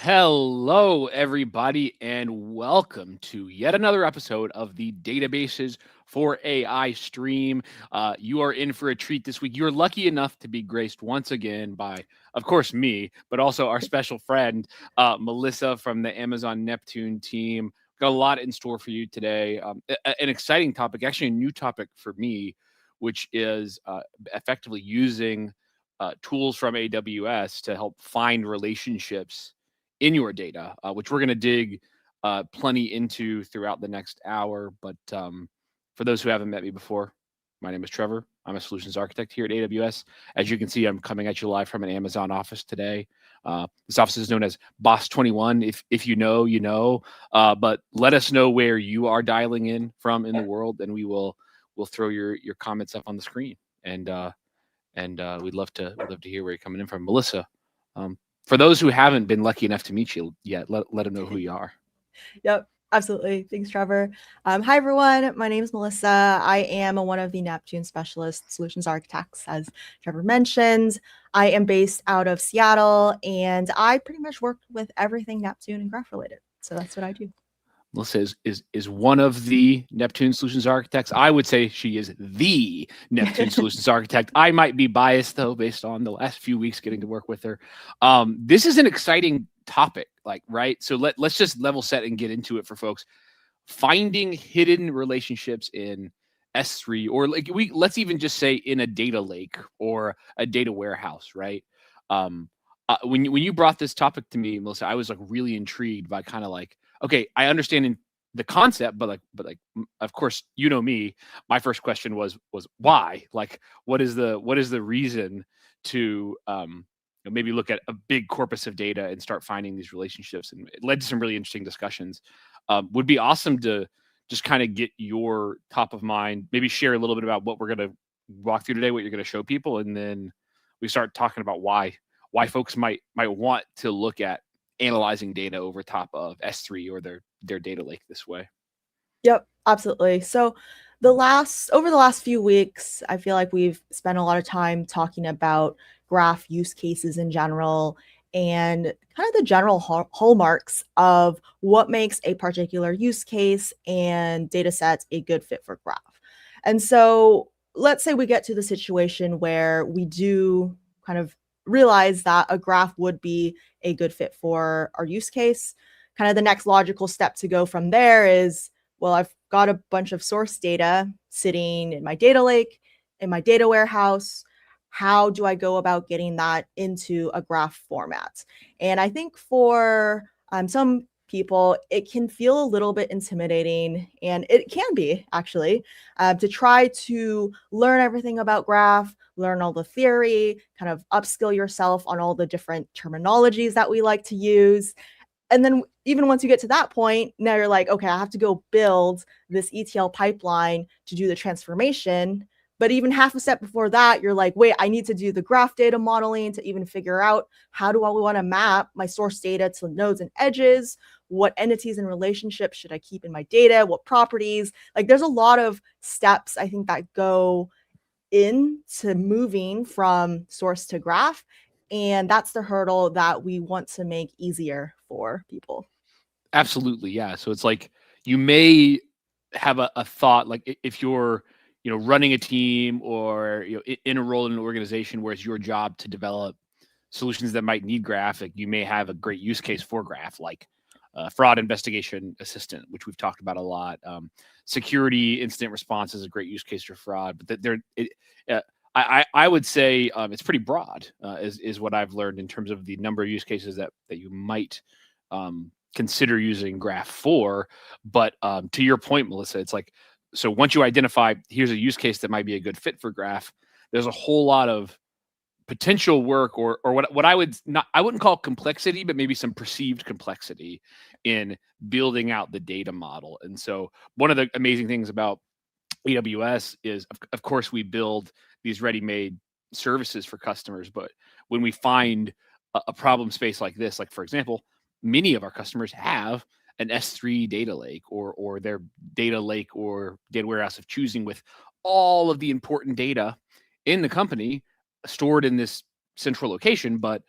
Hello, everybody, and welcome to yet another episode of the Databases for AI stream. You are in for a treat this week. You're lucky enough to be graced once again by, of course, me, but also our special friend, Melissa from the Amazon Neptune team. Got a lot in store for you today. An exciting topic, actually, a new topic for me, which is effectively using tools from AWS to help find relationships in your data, which we're going to dig plenty into throughout the next hour. But for those who haven't met me before, my name is Trevor. I'm a solutions architect here at AWS. As you can see, I'm coming at you live from an Amazon office today. This office is known as Boss 21. If you know, you know. But let us know where you are dialing in from in the world, and we'll throw your comments up on the screen. And we'd love to hear where you're coming in from, Melissa. For those who haven't been lucky enough to meet you yet, let them know who you are. Yep, absolutely. Thanks, Trevor. Hi, everyone. My name is Melissa. I am one of the Neptune specialist solutions architects, as Trevor mentioned. I am based out of Seattle, and I pretty much work with everything Neptune and graph related. So that's what I do. Melissa is one of the Neptune solutions architects. I would say she is the Neptune solutions architect. I might be biased though, based on the last few weeks getting to work with her. This is an exciting topic, right? So let's just level set and get into it for folks. Finding hidden relationships in S3, or let's even just say in a data lake or a data warehouse, right? When you brought this topic to me, Melissa, I was really intrigued by kind of okay, I understand in the concept, but of course, you know me. My first question was why? What is the reason to maybe look at a big corpus of data and start finding these relationships? And it led to some really interesting discussions. Would be awesome to just kind of get your top of mind, maybe share a little bit about what we're going to walk through today, what you're going to show people, and then we start talking about why folks might want to look at analyzing data over top of S3 or their data lake this way. Yep, absolutely. So over the last few weeks, I feel like we've spent a lot of time talking about graph use cases in general and kind of the general hallmarks of what makes a particular use case and data sets a good fit for graph. And so let's say we get to the situation where we do kind of realize that a graph would be a good fit for our use case. Kind of the next logical step to go from there is, well, I've got a bunch of source data sitting in my data lake, in my data warehouse. How do I go about getting that into a graph format? And I think for some people, it can feel a little bit intimidating, and it can be actually, to try to learn everything about graph, learn all the theory, kind of upskill yourself on all the different terminologies that we like to use. And then even once you get to that point, now you're like, okay, I have to go build this ETL pipeline to do the transformation. But even half a step before that, you're like, wait, I need to do the graph data modeling to even figure out how do I want to map my source data to nodes and edges? What entities and relationships should I keep in my data? What properties? There's a lot of steps, I think, that go into moving from source to graph. And that's the hurdle that we want to make easier for people. Absolutely, yeah. So it's you may have a thought, if you're running a team or in a role in an organization where it's your job to develop solutions that might need graphic, you may have a great use case for graph, like fraud investigation assistant, which we've talked about a lot. Security incident response is a great use case for fraud, but I would say it's pretty broad, is what I've learned in terms of the number of use cases that you might consider using graph for. But to your point, Melissa, it's so once you identify here's a use case that might be a good fit for graph, there's a whole lot of potential work or what I wouldn't call complexity, but maybe some perceived complexity in building out the data model. And so one of the amazing things about AWS is, of course, we build these ready-made services for customers, but when we find a problem space like this, for example, many of our customers have an S3 data lake or their data lake or data warehouse of choosing, with all of the important data in the company stored in this central location, but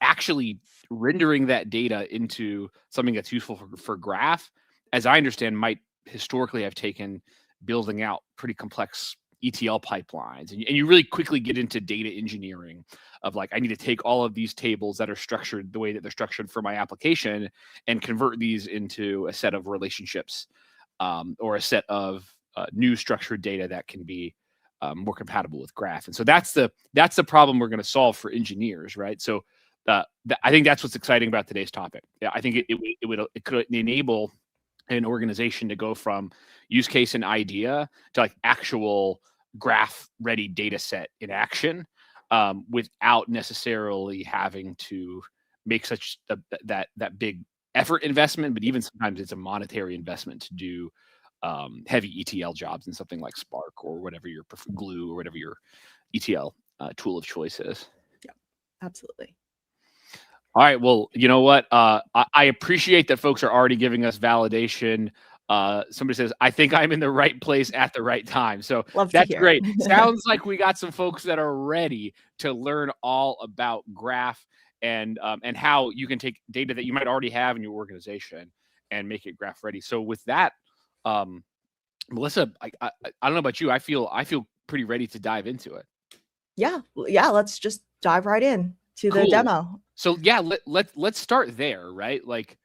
actually rendering that data into something that's useful for graph, as I understand, might historically have taken building out pretty complex ETL pipelines. And you really quickly get into data engineering of like, I need to take all of these tables that are structured the way that they're structured for my application and convert these into a set of relationships, or a set of new structured data that can be more compatible with graph. And so that's the problem we're going to solve for engineers, right? So I think that's what's exciting about today's topic. Yeah, I think it could enable an organization to go from use case and idea to like actual graph ready data set in action, without necessarily having to make such that big effort investment. But even sometimes it's a monetary investment to do heavy ETL jobs in something like Spark or whatever your Glue or whatever your ETL tool of choice is. Yeah, absolutely. All right. Well, you know what? I appreciate that folks are already giving us validation. Somebody says, I think I'm in the right place at the right time. So that's great. Sounds like we got some folks that are ready to learn all about graph and how you can take data that you might already have in your organization and make it graph ready. So with that, Melissa, I don't know about you. I feel pretty ready to dive into it. Yeah. Let's just dive right in to the demo. So yeah, let's start there, right? Like,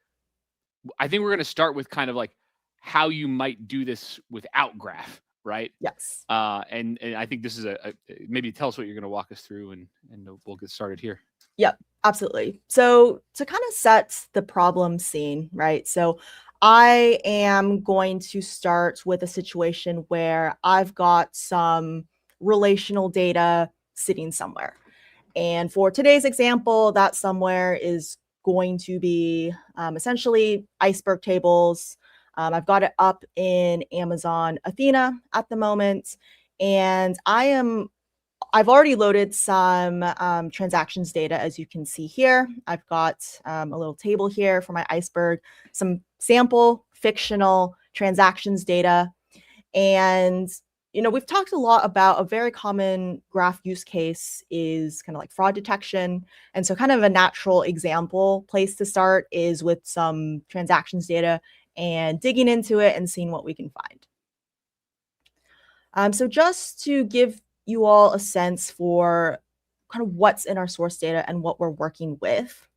I think we're going to start with kind of like how you might do this without graph, right? Yes. And I think this is maybe tell us what you're going to walk us through, and we'll get started here. Yep, absolutely. So to kind of set the problem scene, right? So I am going to start with a situation where I've got some relational data sitting somewhere. And for today's example, that somewhere is going to be essentially iceberg tables. I've got it up in Amazon Athena at the moment. And I've already loaded some transactions data, as you can see here. I've got a little table here for my iceberg, some sample fictional transactions data. And, we've talked a lot about a very common graph use case is kind of like fraud detection. And so kind of a natural example place to start is with some transactions data and digging into it and seeing what we can find. So just to give you all a sense for kind of what's in our source data and what we're working with.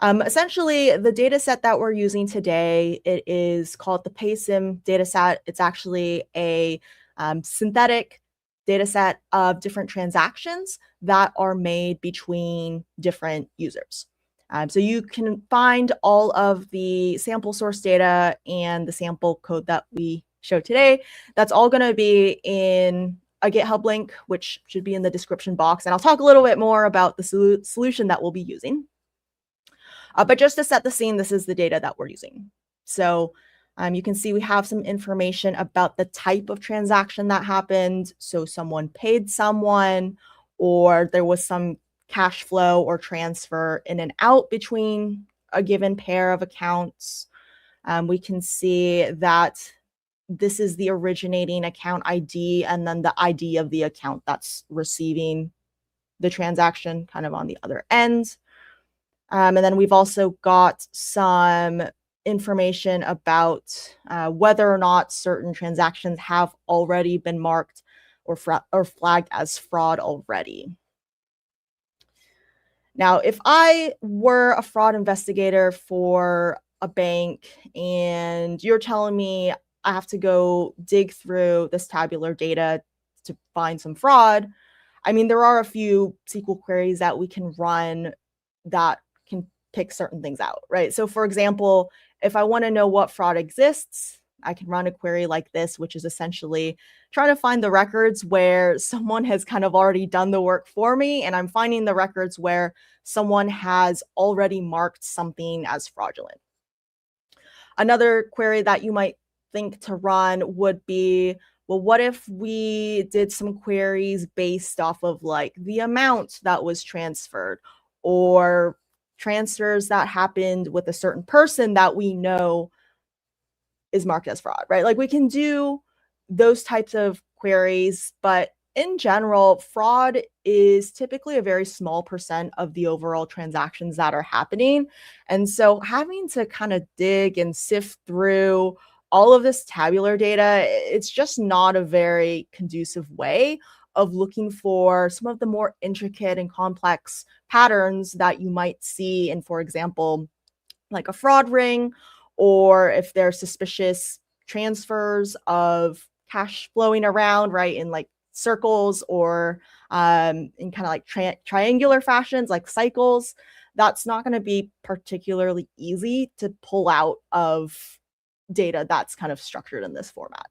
Essentially, the data set that we're using today, it is called the PaySim dataset. It's actually a synthetic data set of different transactions that are made between different users. So you can find all of the sample source data and the sample code that we show today. That's all going to be in a GitHub link, which should be in the description box. And I'll talk a little bit more about the solution that we'll be using. But just to set the scene, this is the data that we're using. So you can see we have some information about the type of transaction that happened. So someone paid someone, or there was some cash flow or transfer in and out between a given pair of accounts. We can see that this is the originating account ID and then the ID of the account that's receiving the transaction kind of on the other end. And then we've also got some information about whether or not certain transactions have already been marked or flagged as fraud already. Now, if I were a fraud investigator for a bank and you're telling me I have to go dig through this tabular data to find some fraud, I mean, there are a few SQL queries that we can run that can pick certain things out, right? So for example, if I want to know what fraud exists, I can run a query like this, which is essentially trying to find the records where someone has kind of already done the work for me. And I'm finding the records where someone has already marked something as fraudulent. Another query that you might think to run would be, well, what if we did some queries based off of like the amount that was transferred, or transfers that happened with a certain person that we know is marked as fraud, right? Like we can do those types of queries, but in general, fraud is typically a very small percent of the overall transactions that are happening. And so having to kind of dig and sift through all of this tabular data, it's just not a very conducive way of looking for some of the more intricate and complex patterns that you might see in, for example, like a fraud ring, or if there's suspicious transfers of cash flowing around, right, in like circles or in kind of like triangular fashions, like cycles. That's not going to be particularly easy to pull out of data that's kind of structured in this format.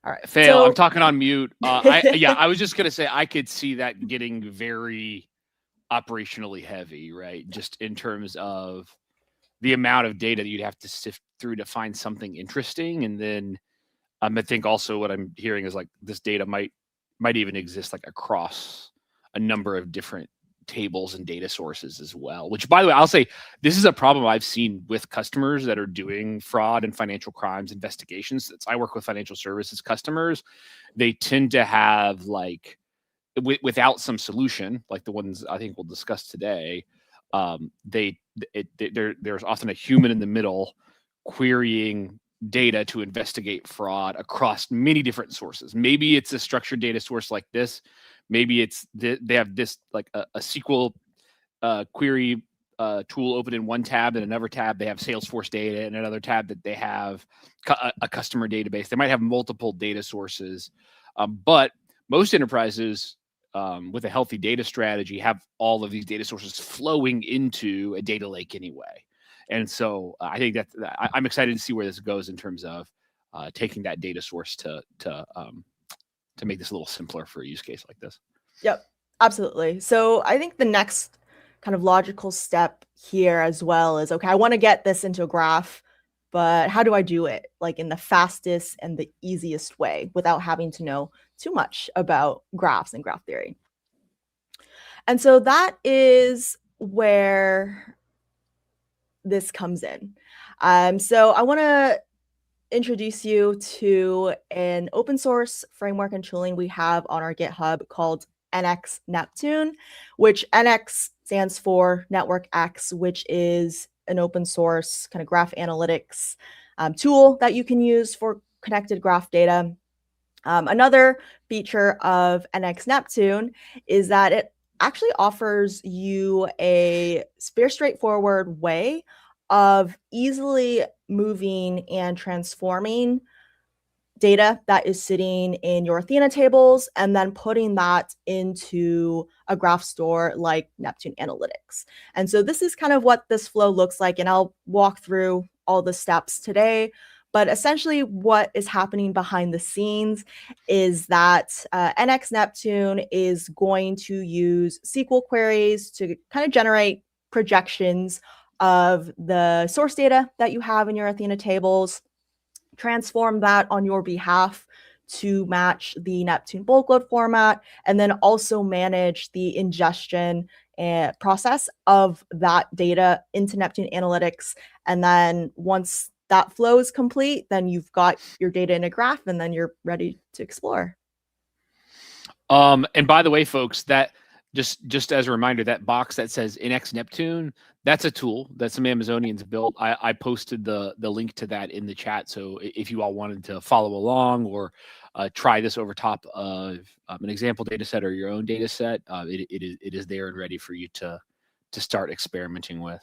All right. Fail. So, I'm talking on mute. I was just gonna say I could see that getting very operationally heavy, right? Just in terms of the amount of data that you'd have to sift through to find something interesting, and then I think also what I'm hearing is like this data might even exist like across a number of different tables and data sources as well. Which, by the way, I'll say this is a problem I've seen with customers that are doing fraud and financial crimes investigations. I work with financial services customers. They tend to have like without some solution, like the ones I think we'll discuss today, there's often a human in the middle querying data to investigate fraud across many different sources. Maybe it's a structured data source like this. Maybe it's they have this like a SQL query tool open in one tab, and another tab they have Salesforce data, and another tab that they have a customer database. They might have multiple data sources, but most enterprises with a healthy data strategy have all of these data sources flowing into a data lake anyway. And so I think I'm excited to see where this goes in terms of taking that data source to make this a little simpler for a use case like this. Yep, absolutely. So I think the next kind of logical step here as well is, okay, I want to get this into a graph, but how do I do it like in the fastest and the easiest way without having to know too much about graphs and graph theory? And so that is where this comes in. So I want to introduce you to an open source framework and tooling we have on our GitHub called NX Neptune, which NX stands for Network X, which is an open source kind of graph analytics tool that you can use for connected graph data. Another feature of NX Neptune is that it actually offers you a very straightforward way of easily moving and transforming data that is sitting in your Athena tables and then putting that into a graph store like Neptune Analytics. And so this is kind of what this flow looks like, and I'll walk through all the steps today. But essentially what is happening behind the scenes is that NX Neptune is going to use SQL queries to kind of generate projections of the source data that you have in your Athena tables, transform that on your behalf to match the Neptune bulk load format, and then also manage the ingestion and process of that data into Neptune Analytics. And then once that flow is complete, then you've got your data in a graph, and then you're ready to explore. And by the way, folks, that just as a reminder, that box that says NX Neptune, that's a tool that some Amazonians built. I posted the link to that in the chat. So if you all wanted to follow along or try this over top of an example data set or your own data set, it is there and ready for you to start experimenting with.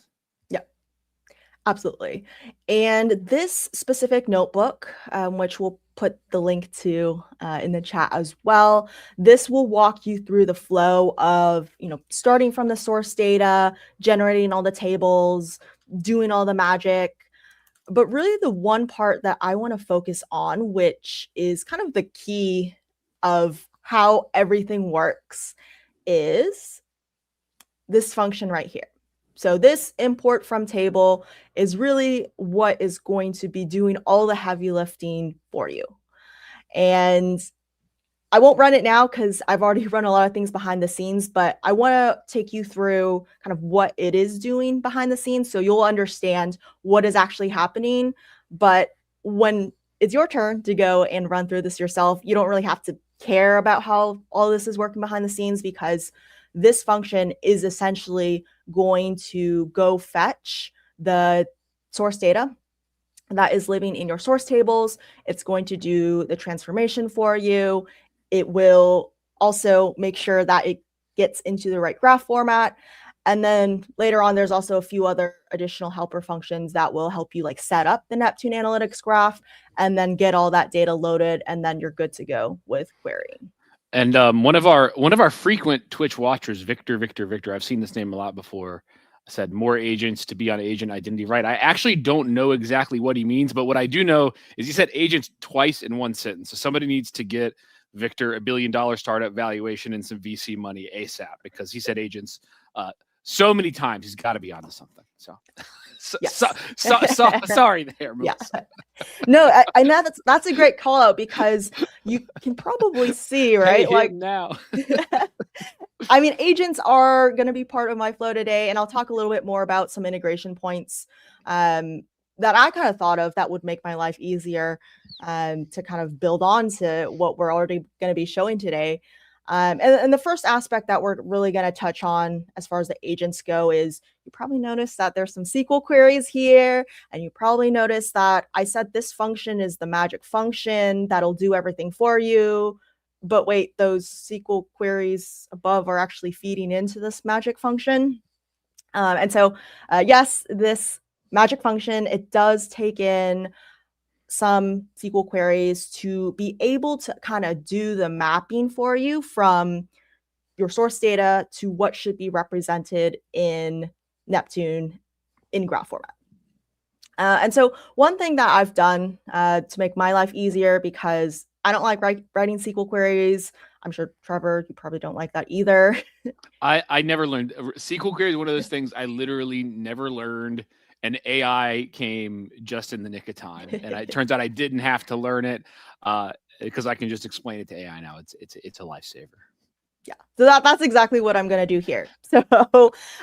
Absolutely. And this specific notebook, which we'll put the link to in the chat as well, this will walk you through the flow of, starting from the source data, generating all the tables, doing all the magic. But really the one part that I want to focus on, which is kind of the key of how everything works, is this function right here. So this import from table is really what is going to be doing all the heavy lifting for you. And I won't run it now because I've already run a lot of things behind the scenes, but I want to take you through kind of what it is doing behind the scenes so you'll understand what is actually happening. But when it's your turn to go and run through this yourself. You don't really have to care about how all this is working behind the scenes, because this function is essentially going to go fetch the source data that is living in your source tables. It's going to do the transformation for you. It will also make sure that it gets into the right graph format. And then later on, there's also a few other additional helper functions that will help you like set up the Neptune Analytics graph and then get all that data loaded, and then you're good to go with querying. And one of our frequent Twitch watchers, Victor, I've seen this name a lot before, said more agents to be on agent identity. Right. I actually don't know exactly what he means, but what I do know is he said agents twice in one sentence. So somebody needs to get Victor $1 billion startup valuation and some VC money ASAP, because he said agents so many times. He's got to be onto something. So, Yes. sorry there, Melissa. Yeah. No, I know that's a great call out, because you can probably see, right? Hey, like now. I mean, agents are going to be part of my flow today, and I'll talk a little bit more about some integration points that I kind of thought of that would make my life easier to kind of build on to what we're already going to be showing today. And the first aspect that we're really going to touch on as far as the agents go is, you probably noticed that there's some SQL queries here, and you probably noticed that I said this function is the magic function that'll do everything for you. But wait, those SQL queries above are actually feeding into this magic function. And so, yes, this magic function, it does take in some SQL queries to be able to kind of do the mapping for you from your source data to what should be represented in Neptune in graph format. And so one thing that I've done to make my life easier, because I don't like writing SQL queries. I'm sure, Trevor, you probably don't like that either. I never learned. SQL query is one of those things I literally never learned, and AI came just in the nick of time. And it turns out I didn't have to learn it because I can just explain it to AI now. It's a lifesaver. Yeah, so that's exactly what I'm going to do here. So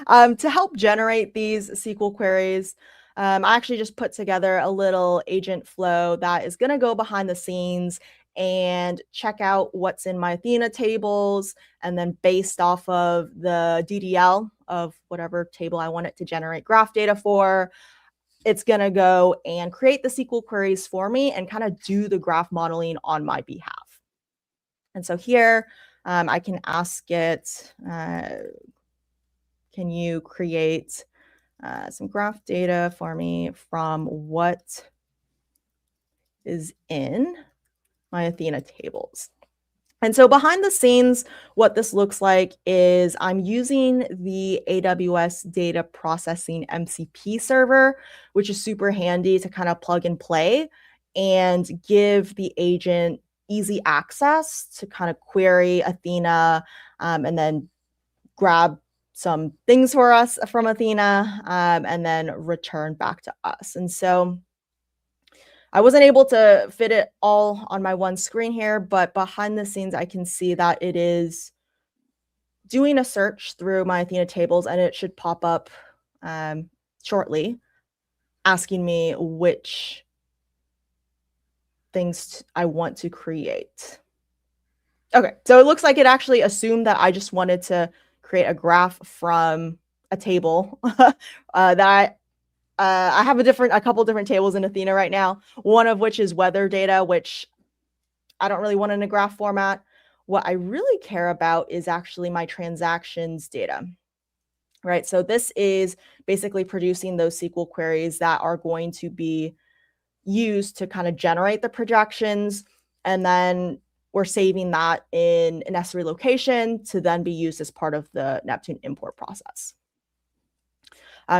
to help generate these SQL queries, I actually just put together a little agent flow that is going to go behind the scenes and check out what's in my Athena tables, and then based off of the DDL of whatever table I want it to generate graph data for, it's going to go and create the SQL queries for me and kind of do the graph modeling on my behalf. And so here, I can ask it, can you create some graph data for me from what is in my Athena tables? And so behind the scenes, what this looks like is I'm using the AWS data processing MCP server, which is super handy to kind of plug and play and give the agent easy access to kind of query Athena and then grab some things for us from Athena and then return back to us. And so I wasn't able to fit it all on my one screen here, but behind the scenes, I can see that it is doing a search through my Athena tables, and it should pop up shortly asking me which things I want to create. Okay, so it looks like it actually assumed that I just wanted to create a graph from a table that I have a couple different tables in Athena right now, one of which is weather data, which I don't really want in a graph format. What I really care about is actually my transactions data, right? So this is basically producing those SQL queries that are going to be used to kind of generate the projections, and then we're saving that in an S3 location to then be used as part of the Neptune import process.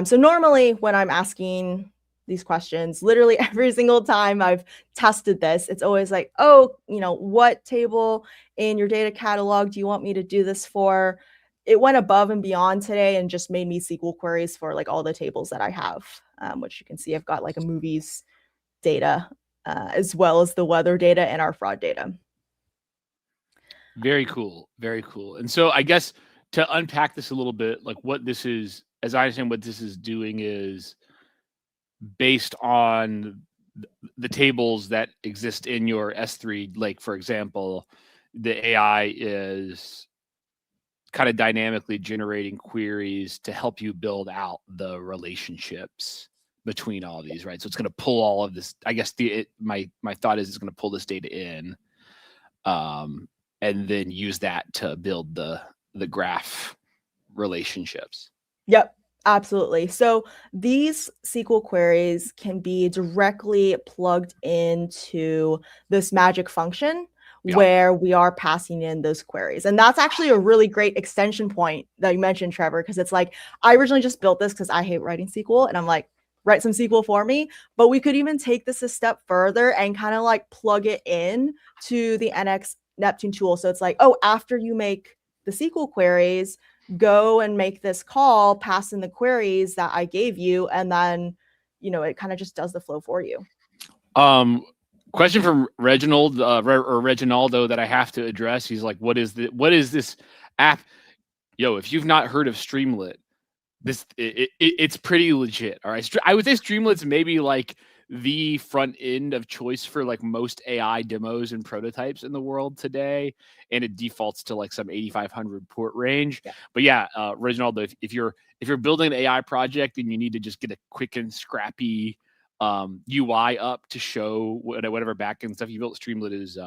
So normally when I'm asking these questions, literally every single time I've tested this, it's always like, oh, what table in your data catalog do you want me to do this for? It went above and beyond today and just made me SQL queries for like all the tables that I have, which you can see I've got like a movies data as well as the weather data and our fraud data. Very cool. Very cool. And so I guess to unpack this a little bit, like what this is, as I understand what this is doing is based on the tables that exist in your S3 lake, for example, the AI is kind of dynamically generating queries to help you build out the relationships between all of these, right? So it's going to pull all of this. I guess my thought is it's going to pull this data in, and then use that to build the graph relationships. Yep, absolutely. So these SQL queries can be directly plugged into this magic function Yeah. where we are passing in those queries. And that's actually a really great extension point that you mentioned, Trevor, because it's like, I originally just built this because I hate writing SQL. And I'm like, write some SQL for me. But we could even take this a step further and kind of like plug it in to the NX Neptune tool. So it's like, oh, after you make the SQL queries, go and make this call, pass in the queries that I gave you, and then, it kind of just does the flow for you. Question from Reginald or Reginaldo that I have to address. He's like, what is this app? Yo, if you've not heard of Streamlit, it's pretty legit. All right. I would say Streamlit's maybe like the front end of choice for like most AI demos and prototypes in the world today. And it defaults to like some 8,500 port range. Yeah. But yeah, Reginald, if you're building an AI project and you need to just get a quick and scrappy UI up to show whatever backend stuff you built, Streamlit is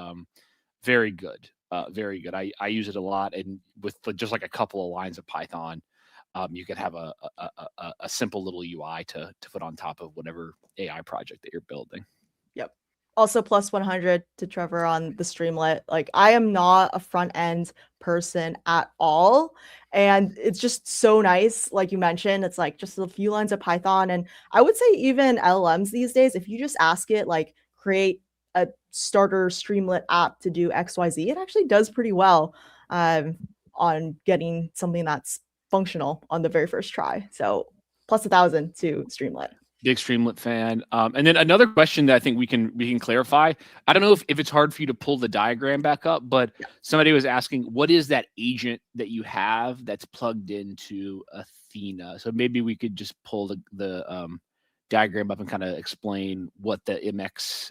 very good. Very good. I use it a lot, and with just like a couple of lines of Python, you can have a simple little UI to put on top of whatever AI project that you're building. Yep. Also plus 100 to Trevor on the Streamlit. Like, I am not a front end person at all. And it's just so nice. Like you mentioned, it's like just a few lines of Python. And I would say even LLMs these days, if you just ask it, like, create a starter Streamlit app to do XYZ, it actually does pretty well on getting something that's functional on the very first try. So plus 1,000 to Streamlit. Big Streamlit fan. And then another question that I think we can clarify. I don't know if it's hard for you to pull the diagram back up, but somebody was asking, what is that agent that you have that's plugged into Athena? So maybe we could just pull the diagram up and kind of explain what the MX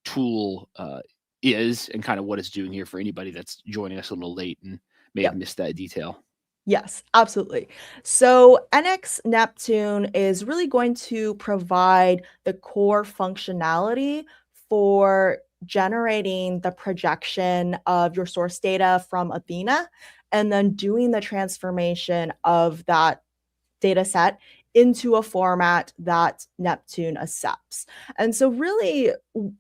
tool is and kind of what it's doing here for anybody that's joining us a little late and may have missed that detail. Yes, absolutely. So NX Neptune is really going to provide the core functionality for generating the projection of your source data from Athena and then doing the transformation of that data set into a format that Neptune accepts. And so really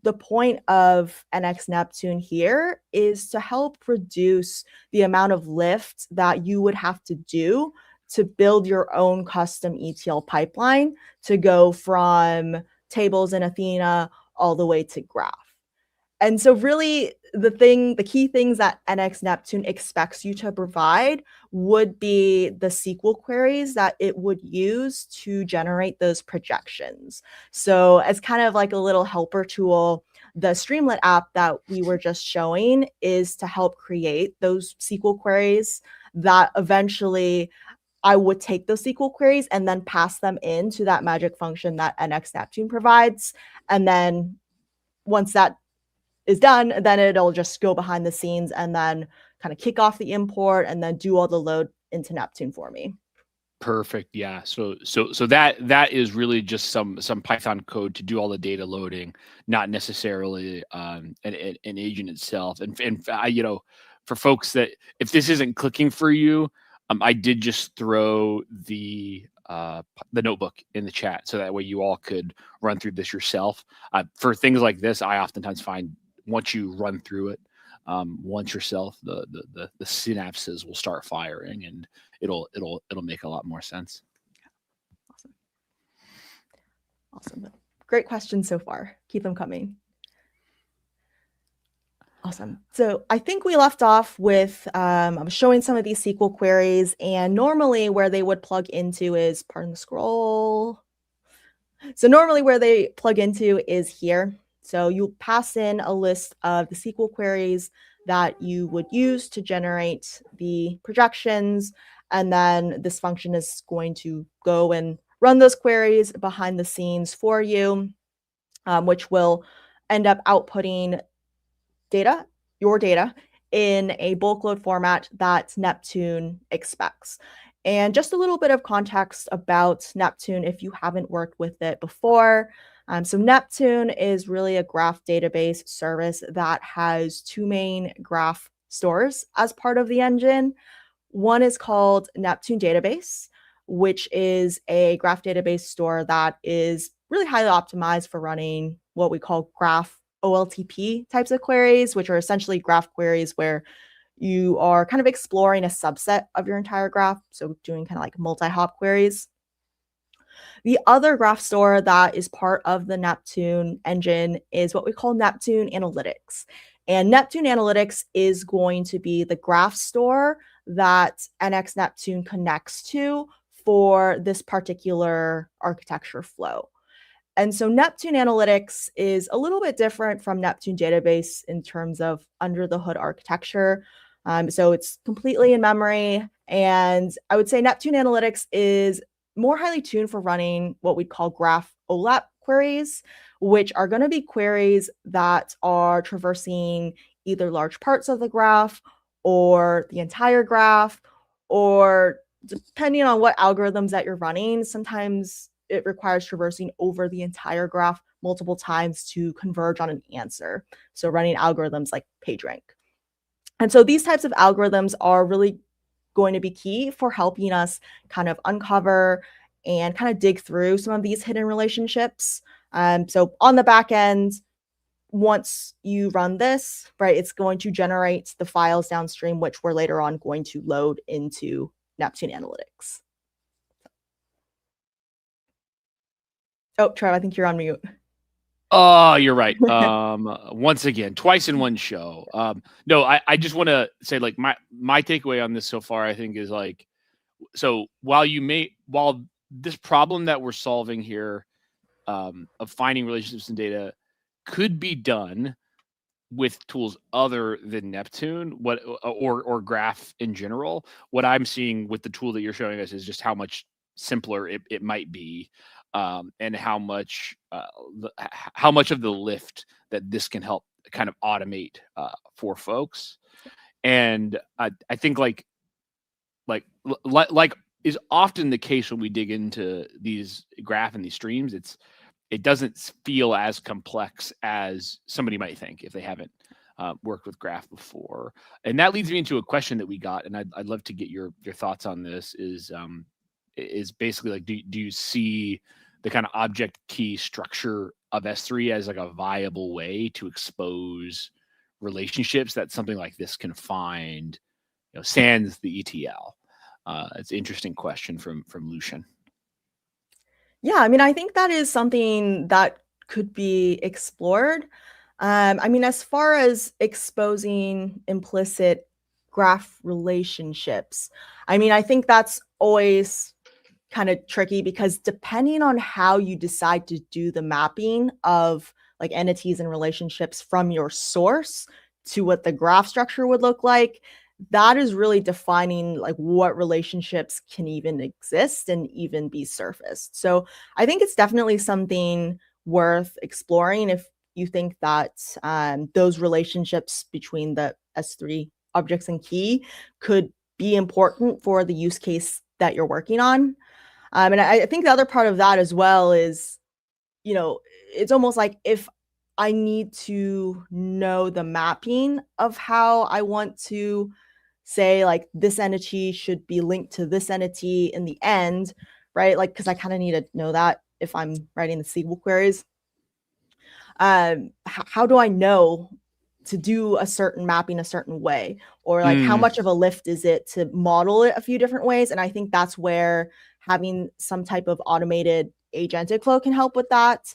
the point of NX Neptune here is to help reduce the amount of lift that you would have to do to build your own custom ETL pipeline to go from tables in Athena all the way to graph. And so really the key things that NX Neptune expects you to provide would be the SQL queries that it would use to generate those projections. So as kind of like a little helper tool, the Streamlit app that we were just showing is to help create those SQL queries that eventually I would take those SQL queries and then pass them into that magic function that NX Neptune provides. And then once that is done, then it'll just go behind the scenes and then kind of kick off the import and then do all the load into Neptune for me. Perfect. Yeah. So that is really just some Python code to do all the data loading, not necessarily an agent itself. And for folks that if this isn't clicking for you, I did just throw the notebook in the chat so that way you all could run through this yourself. For things like this, I oftentimes find once you run through it once yourself, the synapses will start firing and it'll make a lot more sense. Awesome. Great questions so far. Keep them coming. Awesome. So I think we left off with I was showing some of these SQL queries, and normally where they would plug into is, pardon the scroll. So normally where they plug into is here. So you pass in a list of the SQL queries that you would use to generate the projections, and then this function is going to go and run those queries behind the scenes for you. which will end up outputting your data, in a bulk load format that Neptune expects. And just a little bit of context about Neptune if you haven't worked with it before. So Neptune is really a graph database service that has two main graph stores as part of the engine. One is called Neptune Database, which is a graph database store that is really highly optimized for running what we call graph OLTP types of queries, which are essentially graph queries where you are kind of exploring a subset of your entire graph. So doing kind of like multi-hop queries. The other graph store that is part of the Neptune engine is what we call Neptune Analytics. And Neptune Analytics is going to be the graph store that NX Neptune connects to for this particular architecture flow. And so Neptune Analytics is a little bit different from Neptune Database in terms of under the hood architecture. So it's completely in memory. And I would say Neptune Analytics is more highly tuned for running what we'd call graph OLAP queries, which are going to be queries that are traversing either large parts of the graph or the entire graph, or depending on what algorithms that you're running, sometimes it requires traversing over the entire graph multiple times to converge on an answer. So running algorithms like PageRank. And so these types of algorithms are really going to be key for helping us kind of uncover and kind of dig through some of these hidden relationships. So on the back end, once you run this, right, it's going to generate the files downstream, which we're later on going to load into Neptune Analytics. Oh, Trev, I think you're on mute. Oh, you're right. Once again, twice in one show. No, I just want to say, like, my takeaway on this so far, I think, is like, so while this problem that we're solving here, of finding relationships in data could be done with tools other than Neptune, or graph in general, what I'm seeing with the tool that you're showing us is just how much simpler it might be, and how much of the lift that this can help kind of automate for folks. And I think like is often the case when we dig into these graph and these streams, it doesn't feel as complex as somebody might think if they haven't worked with graph before. And that leads me into a question that we got, and I'd love to get your thoughts on this. Is basically like, do you see the kind of object key structure of S3 as like a viable way to expose relationships that something like this can find, sans the ETL? It's an interesting question from Lucian. Yeah, I mean, I think that is something that could be explored. I mean, as far as exposing implicit graph relationships, I mean, I think that's always kind of tricky because depending on how you decide to do the mapping of like entities and relationships from your source to what the graph structure would look like, that is really defining like what relationships can even exist and even be surfaced. So I think it's definitely something worth exploring if you think that those relationships between the S3 objects and key could be important for the use case that you're working on. And I think the other part of that as well is, it's almost like if I need to know the mapping of how I want to say like this entity should be linked to this entity in the end, right? Like, because I kind of need to know that if I'm writing the SQL queries. How do I know to do a certain mapping a certain way? Or like how much of a lift is it to model it a few different ways? And I think that's where having some type of automated agentic flow can help with that.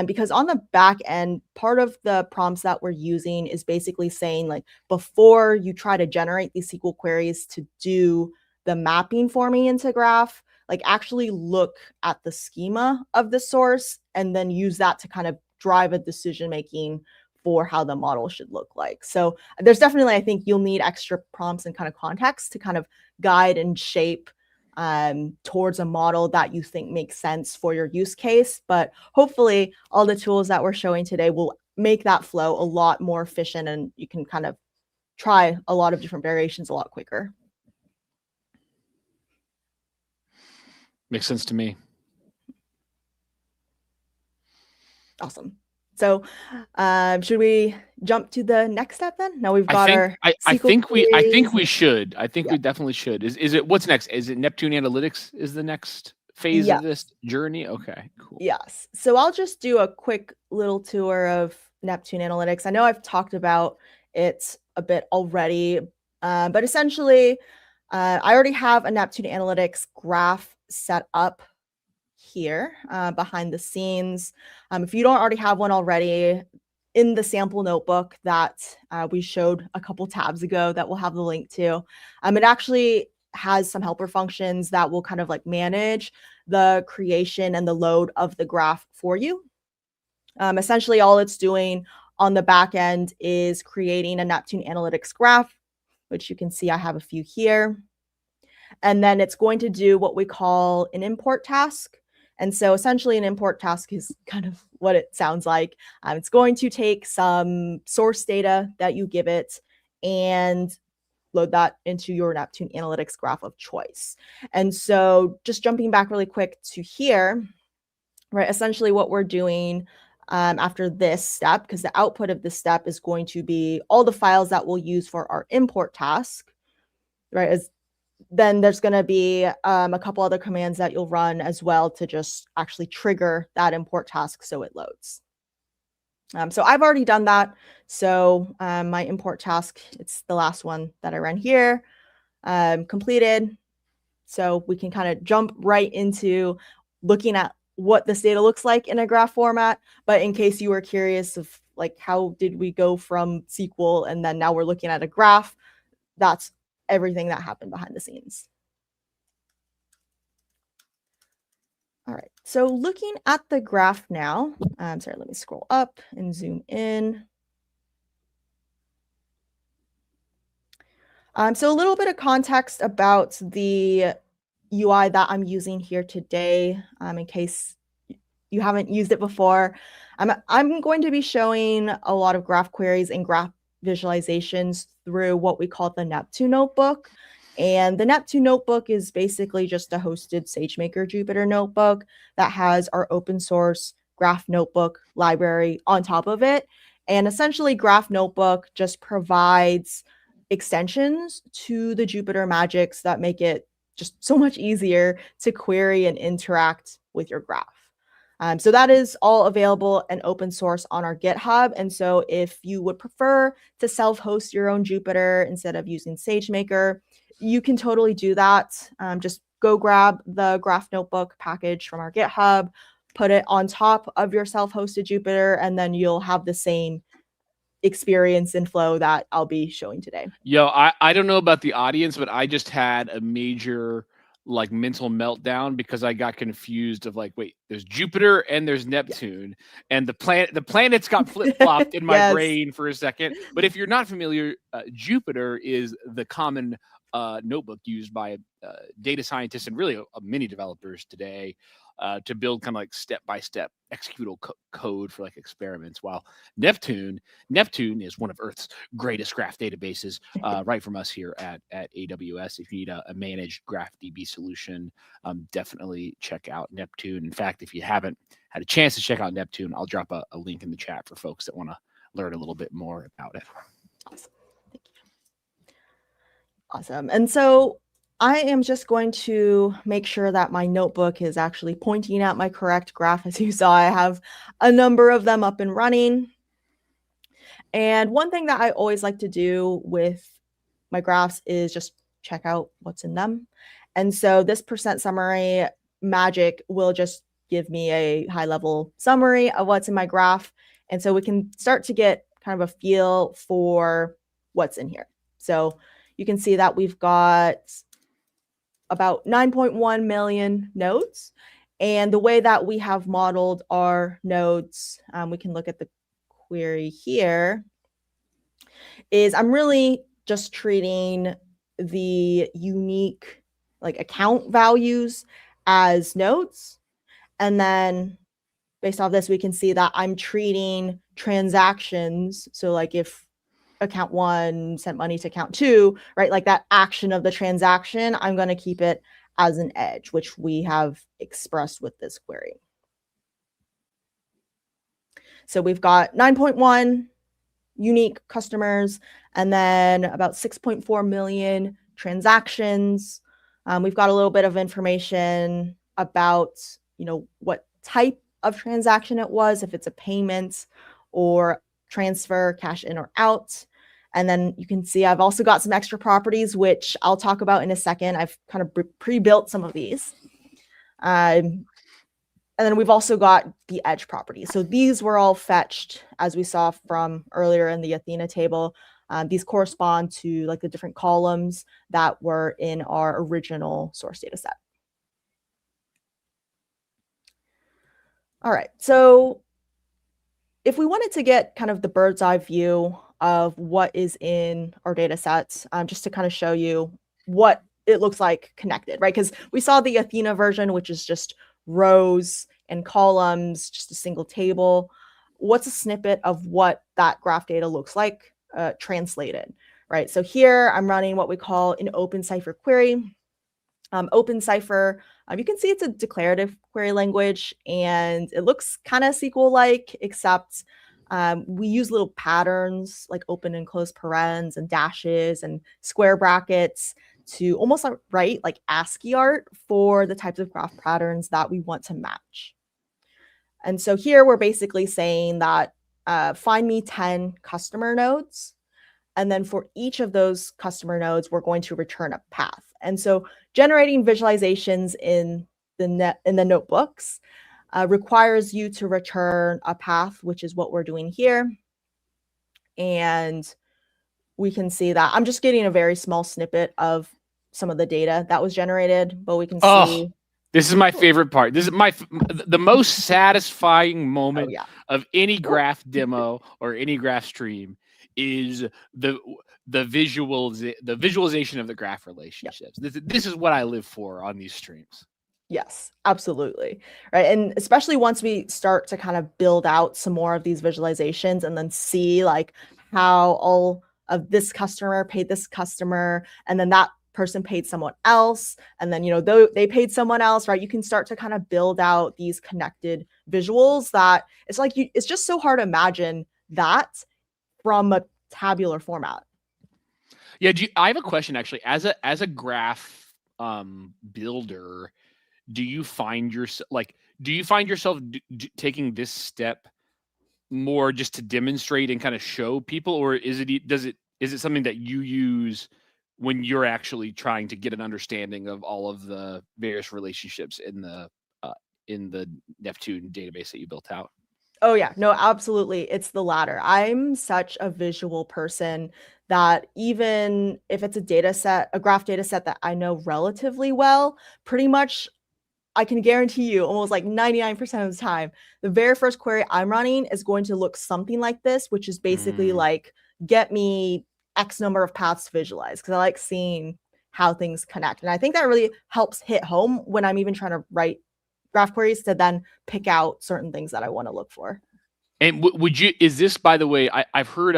Because on the back end, part of the prompts that we're using is basically saying like, before you try to generate these SQL queries to do the mapping for me into graph, like actually look at the schema of the source and then use that to kind of drive a decision making for how the model should look like. So there's definitely, I think you'll need extra prompts and kind of context to kind of guide and shape towards a model that you think makes sense for your use case. But hopefully all the tools that we're showing today will make that flow a lot more efficient, and you can kind of try a lot of different variations a lot quicker. Makes sense to me. Awesome. So should we jump to the next step then? Now we've got our I think we queries. should. I think Yeah. we definitely should. Is it what's next? Is it Neptune Analytics is the next phase Yeah. of this journey? Okay, cool. Yes. So I'll just do a quick little tour of Neptune Analytics. I know I've talked about it a bit already, but essentially, I already have a Neptune Analytics graph set up here behind the scenes. If you don't already have one already, in the sample notebook that we showed a couple tabs ago that we'll have the link to, it actually has some helper functions that will kind of like manage the creation and the load of the graph for you. Essentially, all it's doing on the back end is creating a Neptune Analytics graph, which you can see I have a few here. And then it's going to do what we call an import task. And so essentially an import task is kind of what it sounds like. It's going to take some source data that you give it and load that into your Neptune Analytics graph of choice. And so just jumping back really quick to here, right, essentially what we're doing after this step, because the output of this step is going to be all the files that we'll use for our import task, right, then there's going to be a couple other commands that you'll run as well to just actually trigger that import task so it loads. So I've already done that. So my import task, it's the last one that I ran here, completed. So we can kind of jump right into looking at what this data looks like in a graph format. But in case you were curious of like, how did we go from SQL and then now we're looking at a graph, that's everything that happened behind the scenes. All right, so looking at the graph now, sorry, let me scroll up and zoom in. So a little bit of context about the UI that I'm using here today, in case you haven't used it before. I'm going to be showing a lot of graph queries and graph visualizations through what we call the Neptune notebook. And the Neptune notebook is basically just a hosted SageMaker Jupyter notebook that has our open source graph notebook library on top of it. And essentially, Graph Notebook just provides extensions to the Jupyter magics that make it just so much easier to query and interact with your graph. So that is all available and open source on our GitHub. And so if you would prefer to self-host your own Jupyter instead of using SageMaker, you can totally do that. Just go grab the Graph Notebook package from our GitHub, put it on top of your self-hosted Jupyter, and then you'll have the same experience and flow that I'll be showing today. Yo, I don't know about the audience, but I just had a major like mental meltdown because I got confused of like, wait, there's Jupiter and there's Neptune, and the planets got flip-flopped in my Yes. brain for a second. But if you're not familiar, Jupyter is the common notebook used by data scientists and really many developers today to build kind of like step-by-step executable code for like experiments. While Neptune is one of Earth's greatest graph databases, right from us here at AWS. If you need a managed graph DB solution, definitely check out Neptune. In fact, if you haven't had a chance to check out Neptune, I'll drop a link in the chat for folks that want to learn a little bit more about it. Awesome. Thank you. Awesome. And so I am just going to make sure that my notebook is actually pointing at my correct graph. As you saw, I have a number of them up and running. And one thing that I always like to do with my graphs is just check out what's in them. And so this percent summary magic will just give me a high level summary of what's in my graph. And so we can start to get kind of a feel for what's in here. So you can see that we've got about 9.1 million nodes. And the way that we have modeled our nodes, we can look at the query here, is I'm really just treating the unique like account values as nodes. And then based off this, we can see that I'm treating transactions. So like if account 1 sent money to account 2, right? Like that action of the transaction, I'm going to keep it as an edge, which we have expressed with this query. So we've got 9.1 unique customers and then about 6.4 million transactions. We've got a little bit of information about, what type of transaction it was, if it's a payment or transfer, cash in or out. And then you can see I've also got some extra properties, which I'll talk about in a second. I've kind of pre-built some of these. And then we've also got the edge properties. So these were all fetched, as we saw from earlier in the Athena table. These correspond to like the different columns that were in our original source data set. All right, so if we wanted to get kind of the bird's eye view of what is in our data sets, just to kind of show you what it looks like connected, right? Because we saw the Athena version, which is just rows and columns, just a single table. What's a snippet of what that graph data looks like translated, right? So here I'm running what we call an open cipher query. Open cipher, you can see it's a declarative query language, and it looks kind of SQL-like, except we use little patterns like open and close parens and dashes and square brackets to almost write like ASCII art for the types of graph patterns that we want to match. And so here we're basically saying that find me 10 customer nodes. And then for each of those customer nodes, we're going to return a path. And so generating visualizations in the notebooks requires you to return a path, which is what we're doing here. And we can see that I'm just getting a very small snippet of some of the data that was generated, but we can see. This is my favorite part. This is the most satisfying moment of any graph demo or any graph stream is the visualization of the graph relationships. This is what I live for on these streams. Yes, absolutely. Right. And especially once we start to kind of build out some more of these visualizations and then see like how all of this customer paid this customer, and then that person paid someone else, and then they paid someone else, right? You can start to kind of build out these connected visuals that it's like it's just so hard to imagine that from a tabular format. Yeah, I have a question actually. As a graph builder, do you find yourself taking this step more just to demonstrate and kind of show people, or is it something that you use when you're actually trying to get an understanding of all of the various relationships in the Neptune database that you built out? Oh yeah, no, absolutely. It's the latter. I'm such a visual person that even if it's a graph data set that I know relatively well, pretty much I can guarantee you almost like 99% of the time, the very first query I'm running is going to look something like this, which is basically like, get me X number of paths to visualize, because I like seeing how things connect. And I think that really helps hit home when I'm even trying to write graph queries to then pick out certain things that I want to look for. And is this, by the way, I've heard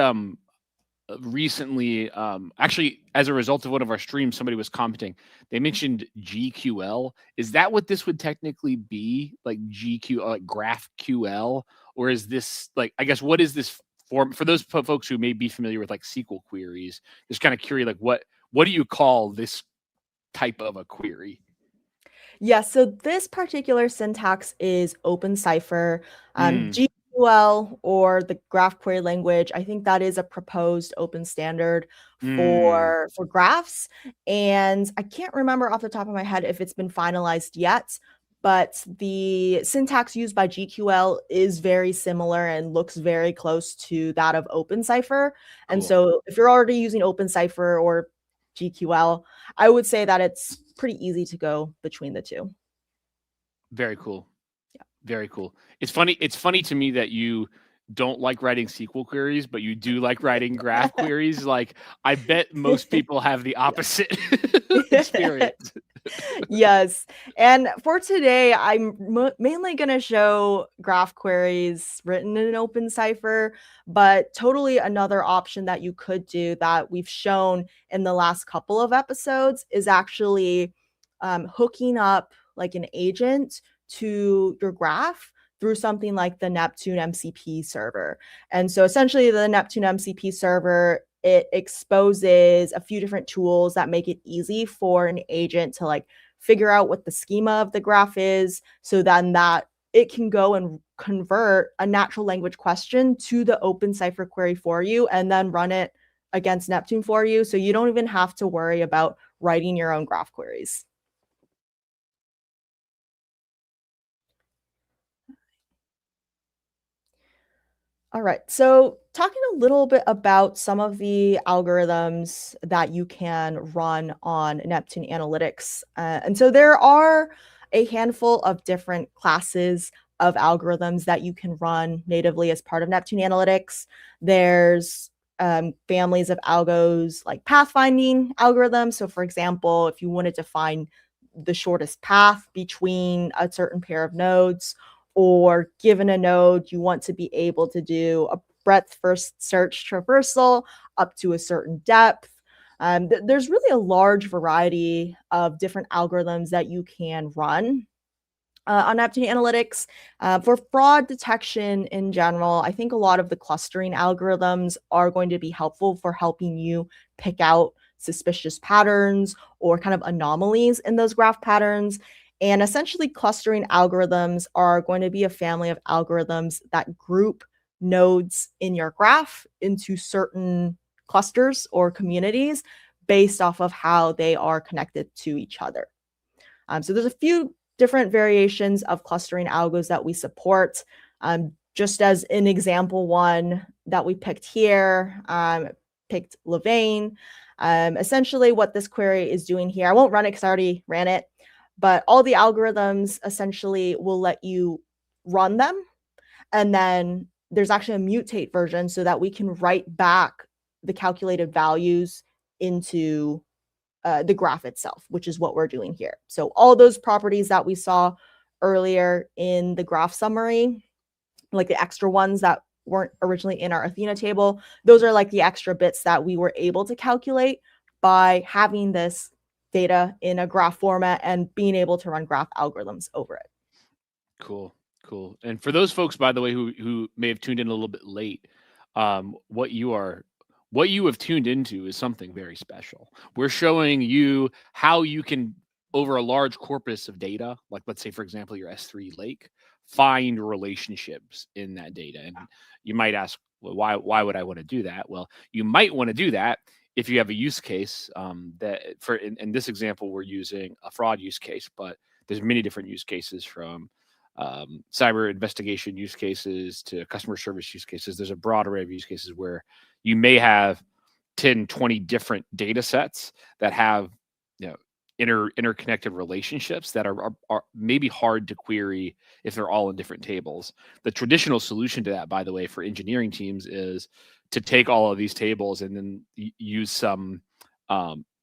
recently, actually, as a result of one of our streams, somebody was commenting, they mentioned GQL. Is that what this would technically be, like GQ, like GraphQL? Or is this like, I guess, what is this form for those folks who may be familiar with like SQL queries? Just kind of curious, like what do you call this type of a query? Yeah, so this particular syntax is open cipher. GQL, or the graph query language, I think that is a proposed open standard for graphs. And I can't remember off the top of my head if it's been finalized yet, but the syntax used by GQL is very similar and looks very close to that of open cipher. And so if you're already using open cipher or GQL, I would say that it's pretty easy to go between the two. Very cool. Yeah, very cool. It's funny to me that you don't like writing SQL queries, but you do like writing graph queries. Like, I bet most people have the opposite experience. Yes. And for today, I'm mainly going to show graph queries written in an open cipher, but totally another option that you could do that we've shown in the last couple of episodes is actually hooking up like an agent to your graph through something like the Neptune MCP server. And so essentially the Neptune MCP server, it exposes a few different tools that make it easy for an agent to like figure out what the schema of the graph is, so then that it can go and convert a natural language question to the open cipher query for you and then run it against Neptune for you. So you don't even have to worry about writing your own graph queries. All right, so talking a little bit about some of the algorithms that you can run on Neptune Analytics. And so there are a handful of different classes of algorithms that you can run natively as part of Neptune Analytics. There's families of algos like pathfinding algorithms. So for example, if you wanted to find the shortest path between a certain pair of nodes, or given a node, you want to be able to do a breadth first search traversal up to a certain depth. There's really a large variety of different algorithms that you can run on Neptune Analytics. For fraud detection in general, I think a lot of the clustering algorithms are going to be helpful for helping you pick out suspicious patterns or kind of anomalies in those graph patterns. And essentially, clustering algorithms are going to be a family of algorithms that group nodes in your graph into certain clusters or communities based off of how they are connected to each other. So there's a few different variations of clustering algos that we support. Just as an example one that we picked here, picked Louvain. Essentially what this query is doing here, I won't run it because I already ran it, but all the algorithms essentially will let you run them. And then there's actually a mutate version so that we can write back the calculated values into the graph itself, which is what we're doing here. So all those properties that we saw earlier in the graph summary, like the extra ones that weren't originally in our Athena table, those are like the extra bits that we were able to calculate by having this data in a graph format and being able to run graph algorithms over it. Cool. And for those folks, by the way, who may have tuned in a little bit late, what you have tuned into is something very special. We're showing you how you can, over a large corpus of data, like let's say, for example, your S3 lake, find relationships in that data. And you might ask, well, why would I want to do that? Well, you might want to do that if you have a use case that for in this example, we're using a fraud use case, but there's many different use cases from cyber investigation use cases to customer service use cases. There's a broad array of use cases where you may have 10, 20 different data sets that have, interconnected relationships that are maybe hard to query if they're all in different tables. The traditional solution to that, by the way, for engineering teams is to take all of these tables and then use some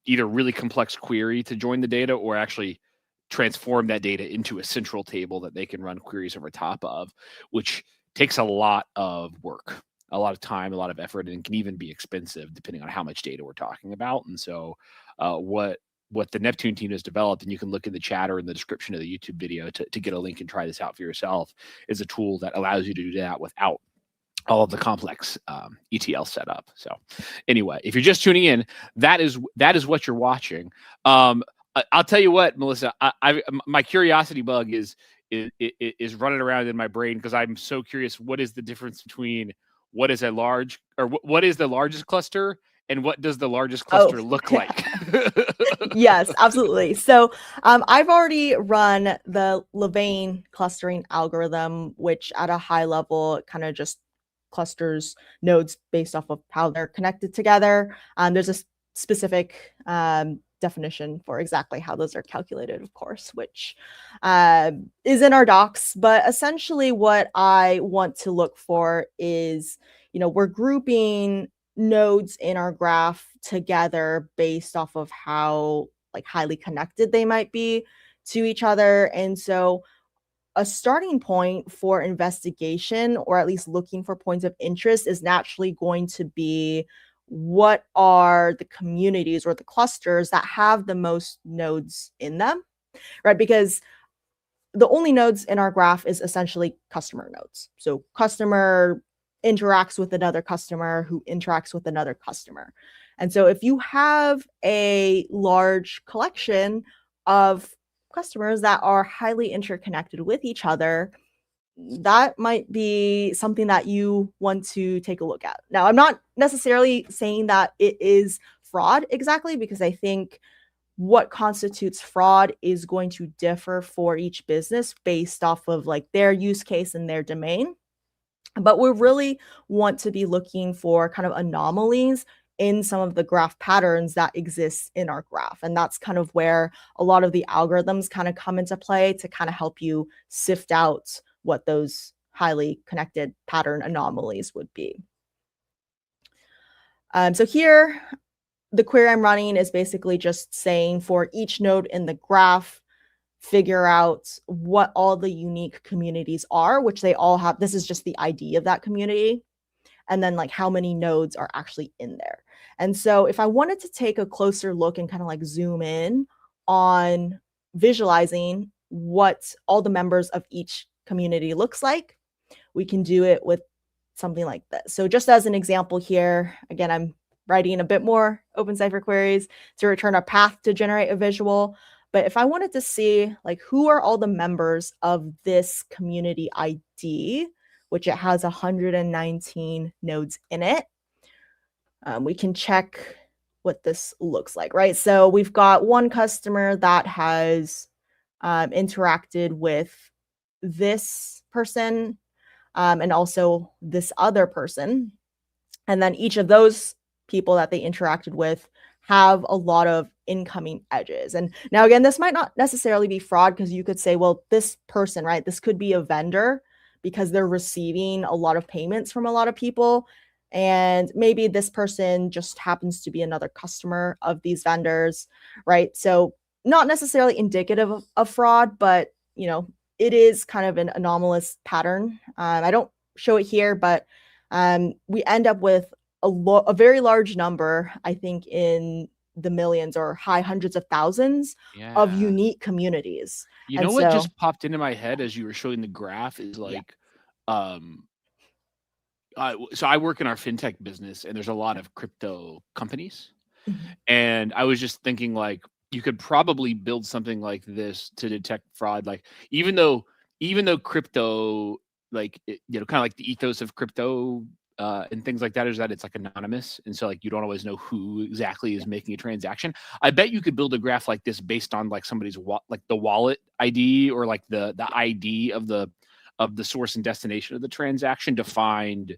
either really complex query to join the data or actually transform that data into a central table that they can run queries over top of, which takes a lot of work, a lot of time, a lot of effort, and can even be expensive depending on how much data we're talking about. And so what the Neptune team has developed, and you can look in the chat or in the description of the YouTube video to get a link and try this out for yourself, is a tool that allows you to do that without all of the complex ETL setup. So anyway, if you're just tuning in, that is what you're watching. I'll tell you what, Melissa, my curiosity bug is running around in my brain because I'm so curious. What is the difference between what is the largest cluster and what does the largest cluster look like? Yes, absolutely. So I've already run the Louvain clustering algorithm, which at a high level kind of just clusters nodes based off of how they're connected together. There's a specific definition for exactly how those are calculated, of course, which is in our docs. But essentially what I want to look for is, we're grouping nodes in our graph together based off of how like highly connected they might be to each other. And so a starting point for investigation, or at least looking for points of interest, is naturally going to be what are the communities or the clusters that have the most nodes in them, right? Because the only nodes in our graph is essentially customer nodes. So customer interacts with another customer who interacts with another customer. And so if you have a large collection of customers that are highly interconnected with each other, that might be something that you want to take a look at. Now, I'm not necessarily saying that it is fraud exactly, because I think what constitutes fraud is going to differ for each business based off of like their use case and their domain. But we really want to be looking for kind of anomalies in some of the graph patterns that exist in our graph. And that's kind of where a lot of the algorithms kind of come into play to kind of help you sift out what those highly connected pattern anomalies would be. So here, the query I'm running is basically just saying for each node in the graph, figure out what all the unique communities are, which they all have. This is just the ID of that community. And then like how many nodes are actually in there. And so if I wanted to take a closer look and kind of like zoom in on visualizing what all the members of each community looks like, we can do it with something like this. So just as an example here, again, I'm writing a bit more OpenCipher queries to return a path to generate a visual. But if I wanted to see like who are all the members of this community ID, which it has 119 nodes in it, we can check what this looks like, right? So we've got one customer that has interacted with this person and also this other person. And then each of those people that they interacted with have a lot of incoming edges. And now, again, this might not necessarily be fraud, because you could say, well, this person, right, this could be a vendor because they're receiving a lot of payments from a lot of people. And maybe this person just happens to be another customer of these vendors, right? So not necessarily indicative of fraud, but, you know, it is kind of an anomalous pattern. I don't show it here, but we end up with a very large number, I think in the millions or high hundreds of thousands of unique communities. You know what just popped into my head as you were showing the graph is like, so I work in our fintech business, and there's a lot of crypto companies. And I was just thinking, like, you could probably build something like this to detect fraud. Like, even though crypto, like, you know, kind of like the ethos of crypto and things like that is that it's like anonymous, and so like you don't always know who exactly is making a transaction. I bet you could build a graph like this based on like somebody's like the wallet ID, or like the ID of the source and destination of the transaction, to find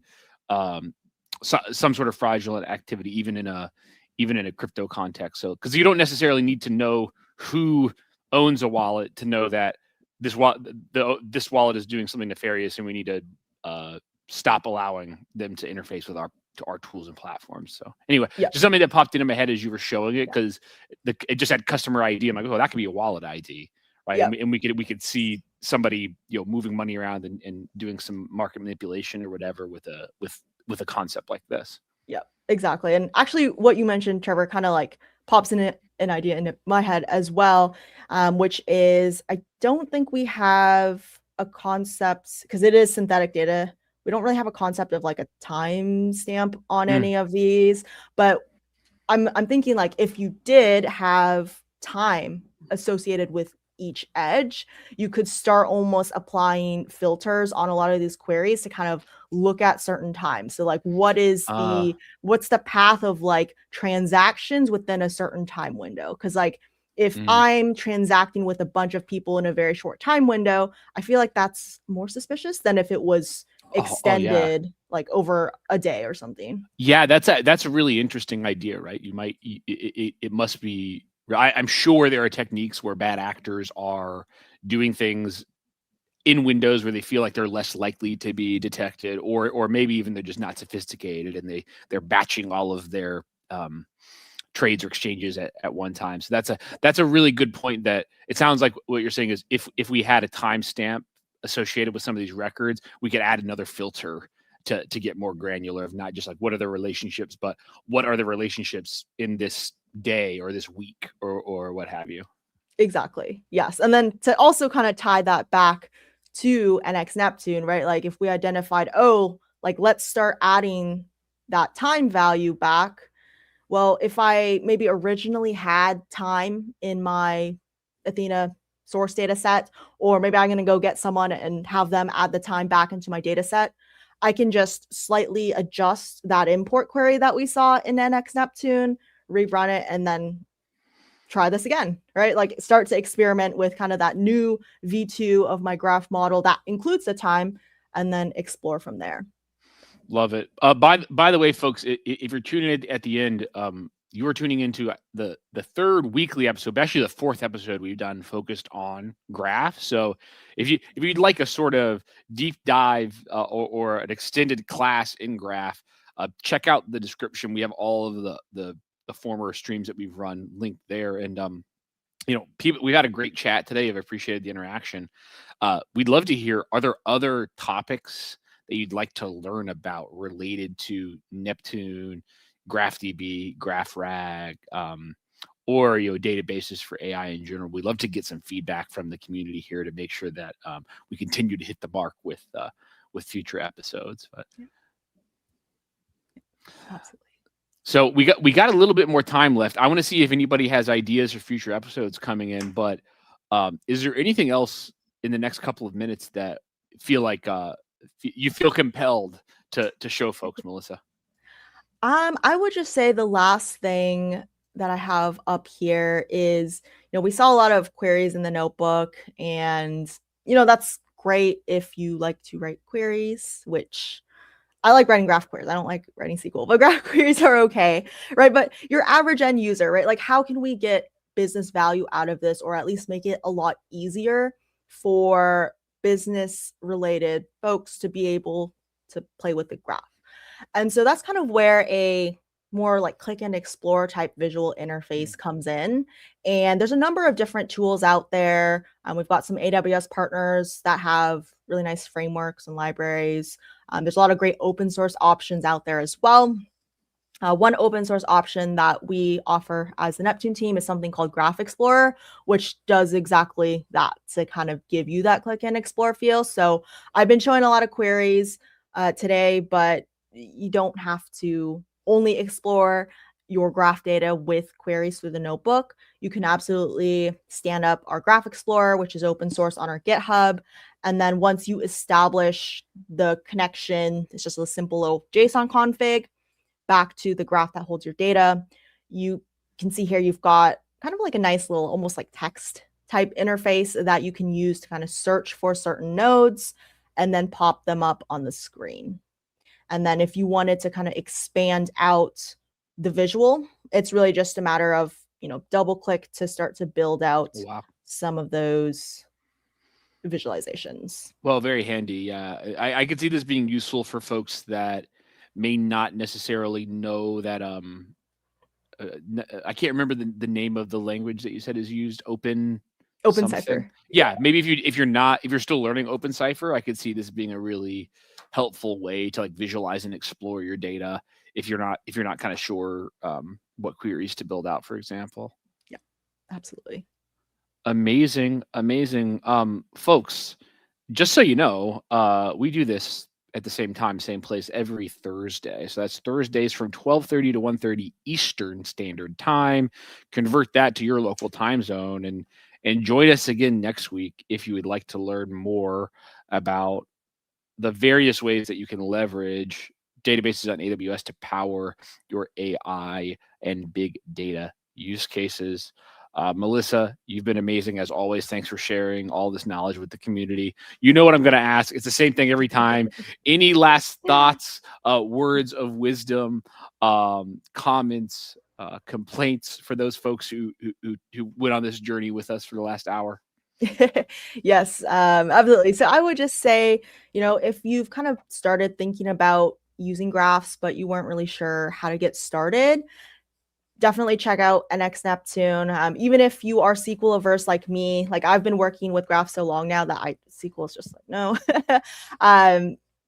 some sort of fraudulent activity, even in a crypto context. So, because you don't necessarily need to know who owns a wallet to know that this wallet is doing something nefarious, and we need to stop allowing them to interface with our tools and platforms. So anyway, just something that popped into my head as you were showing it, because it just had customer ID. I'm like, oh, that could be a wallet ID, right? And we could see somebody, you know, moving money around and doing some market manipulation or whatever with a concept like this. Yeah, exactly. And actually, what you mentioned, Trevor, kind of like pops in an idea in my head as well, which is I don't think we have a concept, because it is synthetic data. We don't really have a concept of like a timestamp on any of these, but I'm thinking like if you did have time associated with each edge, you could start almost applying filters on a lot of these queries to kind of look at certain times. So like what's the path of like transactions within a certain time window? Because like if I'm transacting with a bunch of people in a very short time window, I feel like that's more suspicious than if it was extended like over a day or something. Yeah, that's a really interesting idea, right? You might it must be. I'm sure there are techniques where bad actors are doing things in windows where they feel like they're less likely to be detected, or maybe even they're just not sophisticated and they're batching all of their trades or exchanges at one time. So that's a really good point. That it sounds like what you're saying is if we had a timestamp associated with some of these records, we could add another filter to get more granular of not just like what are the relationships, but what are the relationships in this day or this week or what have you. Exactly. Yes. And then to also kind of tie that back to NX Neptune, right? Like if we identified, oh, like let's start adding that time value back. Well, if I maybe originally had time in my Athena source data set, or maybe I'm going to go get someone and have them add the time back into my data set, I can just slightly adjust that import query that we saw in NX Neptune, rerun it, and then try this again, right? Like start to experiment with kind of that new V2 of my graph model that includes the time, and then explore from there. Love it. By the way, folks, if you're tuning in at the end, you are tuning into the third weekly episode, actually the fourth episode we've done focused on graph. So if you'd like a sort of deep dive or an extended class in graph, check out the description. We have all of the former streams that we've run linked there. And people, we've had a great chat today. I've appreciated the interaction. We'd love to hear, are there other topics that you'd like to learn about related to Neptune, GraphDB, GraphRag, or databases for AI in general? We'd love to get some feedback from the community here to make sure that we continue to hit the mark with future episodes. But yeah. Absolutely. So we got a little bit more time left. I want to see if anybody has ideas for future episodes coming in. But is there anything else in the next couple of minutes that feel like you feel compelled to show folks, Melissa? I would just say the last thing that I have up here is, we saw a lot of queries in the notebook, and, that's great if you like to write queries, which I like writing graph queries. I don't like writing SQL, but graph queries are okay, right? But your average end user, right? Like how can we get business value out of this, or at least make it a lot easier for business related folks to be able to play with the graph? And so that's kind of where a more like click and explore type visual interface comes in. And there's a number of different tools out there. We've got some AWS partners that have really nice frameworks and libraries. There's a lot of great open source options out there as well. One open source option that we offer as the Neptune team is something called Graph Explorer, which does exactly that, to kind of give you that click and explore feel. So I've been showing a lot of queries today, but you don't have to only explore your graph data with queries through the notebook. You can absolutely stand up our Graph Explorer, which is open source on our GitHub. And then once you establish the connection, it's just a simple little JSON config back to the graph that holds your data. You can see here you've got kind of like a nice little almost like text type interface that you can use to kind of search for certain nodes and then pop them up on the screen. And then if you wanted to kind of expand out the visual, it's really just a matter of, double click to start to build out some of those visualizations. Well, very handy. Yeah, I could see this being useful for folks that may not necessarily know that I can't remember the name of the language that you said is used. OpenCipher. Yeah, maybe if you're still learning OpenCipher, I could see this being a really helpful way to like visualize and explore your data if you're not kind of sure what queries to build out, for example. Yeah, absolutely. Amazing. Folks, just so you know, we do this at the same time, same place every Thursday. So that's Thursdays from 12:30 to 1:30 Eastern Standard Time. Convert that to your local time zone and join us again next week if you would like to learn more about the various ways that you can leverage databases on AWS to power your AI and big data use cases. Melissa, you've been amazing as always. Thanks for sharing all this knowledge with the community. You know what I'm going to ask. It's the same thing every time. Any last thoughts, words of wisdom, comments, complaints for those folks who went on this journey with us for the last hour? Yes, absolutely. So I would just say, if you've kind of started thinking about using graphs, but you weren't really sure how to get started, definitely check out NX Neptune. Even if you are SQL averse like me, like I've been working with graph so long now that SQL is just like no.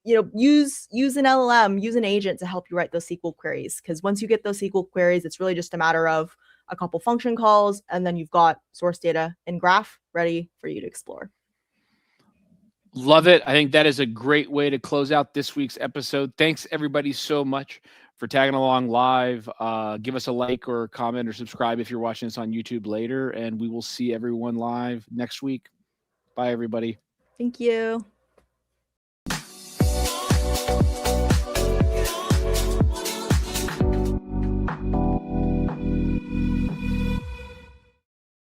Use an LLM, use an agent to help you write those SQL queries. Because once you get those SQL queries, it's really just a matter of a couple function calls, and then you've got source data in graph ready for you to explore. Love it. I think that is a great way to close out this week's episode. Thanks everybody so much for tagging along live. Give us a like or comment or subscribe if you're watching this on YouTube later, and we will see everyone live next week. Bye, everybody. Thank you.